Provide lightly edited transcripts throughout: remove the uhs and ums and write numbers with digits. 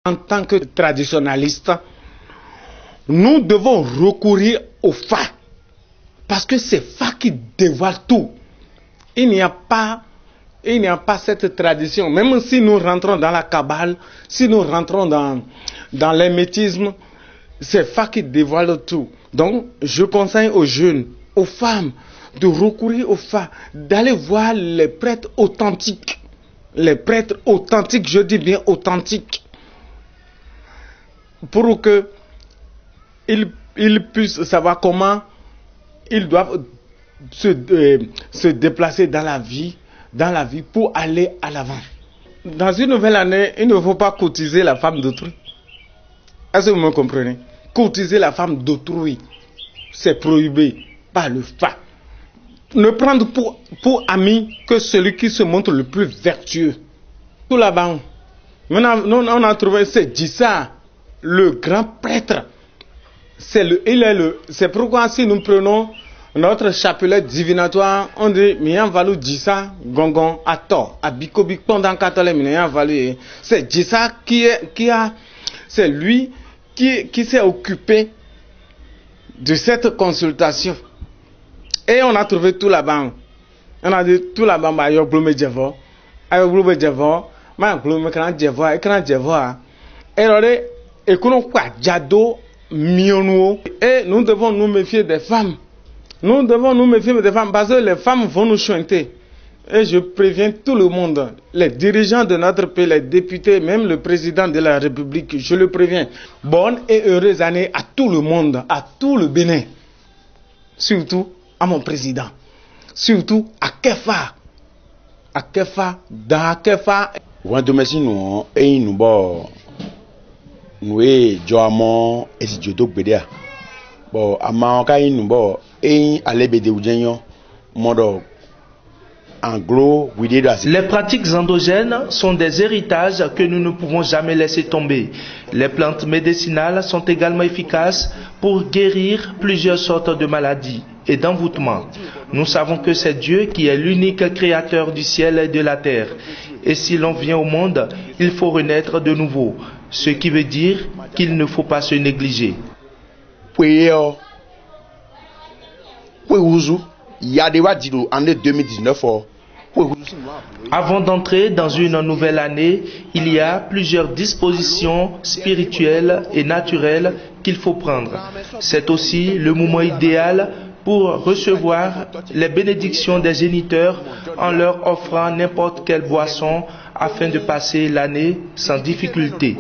En tant que traditionnalistes, nous devons recourir au Fa. Parce que c'est Fa qui dévoile tout. Il n'y a pas cette tradition. Même si nous rentrons dans la Kabbale, si nous rentrons dans l'hermétisme, c'est Fa qui dévoile tout. Donc, je conseille aux jeunes, aux femmes, de recourir au Fa, d'aller voir les prêtres authentiques. Les prêtres authentiques, je dis bien authentiques. Pour qu'ils puissent savoir comment ils doivent se déplacer dans la vie pour aller à l'avant. Dans une nouvelle année, il ne faut pas courtiser la femme d'autrui. Est-ce que vous me comprenez? Courtiser la femme d'autrui, c'est prohibé par le Fa. Ne prendre pour ami que celui qui se montre le plus vertueux. Tout là-bas, on a trouvé, c'est Djissa, le grand prêtre. C'est pourquoi si nous prenons notre chapelet divinatoire, on dit Miyan Valou Djissa Gongon à tort, à Bikobik pendant 4 ans, Miyan Valou. C'est Djissa c'est lui qui s'est occupé de cette consultation. Et on a trouvé tout là-bas. On a dit tout là-bas, il y a Blume Djevo, il y a Blume Djevo, il y a Blume Djevo, il y a Djevo. Et alors, et qu'on quoi, Djado, Mionou. Et nous devons nous méfier des femmes. Nous devons nous méfier des femmes parce que les femmes vont nous chanter. Et je préviens tout le monde, les dirigeants de notre pays, les députés, même le président de la République, je le préviens. Bonne et heureuse année à tout le monde, à tout le Bénin. Surtout à mon président. Surtout à Kefa. À Kefa, dans Kefa. Wantomesi nous, et nous, bon, nous, et Joamon, et si Jodo Bédéa. Bon, à Maokai, nous, bon, et à l'ébédé ou Djenyon, modo. Les pratiques endogènes sont des héritages que nous ne pouvons jamais laisser tomber. Les plantes médicinales sont également efficaces pour guérir plusieurs sortes de maladies et d'envoûtements. Nous savons que c'est Dieu qui est l'unique créateur du ciel et de la terre. Et si l'on vient au monde, il faut renaître de nouveau, ce qui veut dire qu'il ne faut pas se négliger. Il y a des en année 2019. Avant d'entrer dans une nouvelle année, il y a plusieurs dispositions spirituelles et naturelles qu'il faut prendre. C'est aussi le moment idéal pour recevoir les bénédictions des géniteurs en leur offrant n'importe quelle boisson afin de passer l'année sans difficulté.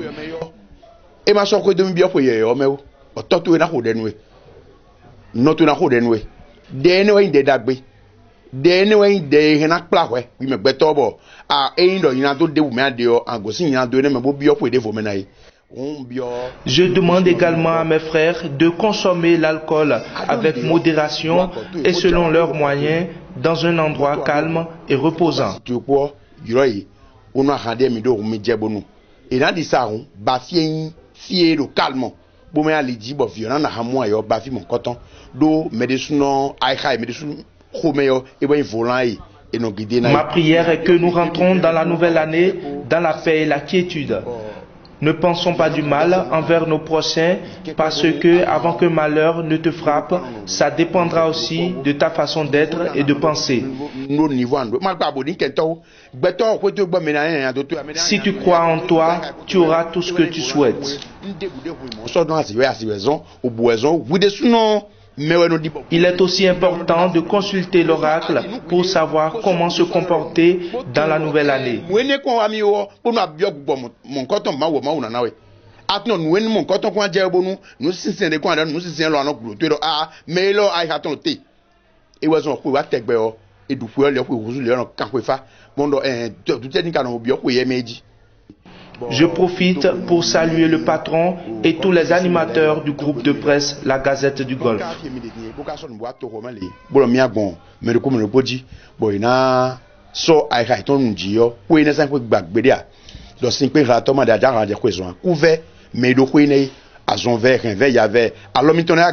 Je demande également à mes frères de consommer l'alcool avec modération et selon leurs moyens dans un endroit calme et reposant. Ma prière est que nous rentrons dans la nouvelle année dans la paix et la quiétude. Ne pensons pas du mal envers nos prochains parce que avant que malheur ne te frappe, ça dépendra aussi de ta façon d'être et de penser. Si tu crois en toi, tu auras tout ce que tu souhaites. Il est aussi important de consulter l'oracle pour savoir comment se comporter dans la nouvelle année. Je profite pour saluer le patron et tous les animateurs du groupe de presse La Gazette du Golfe.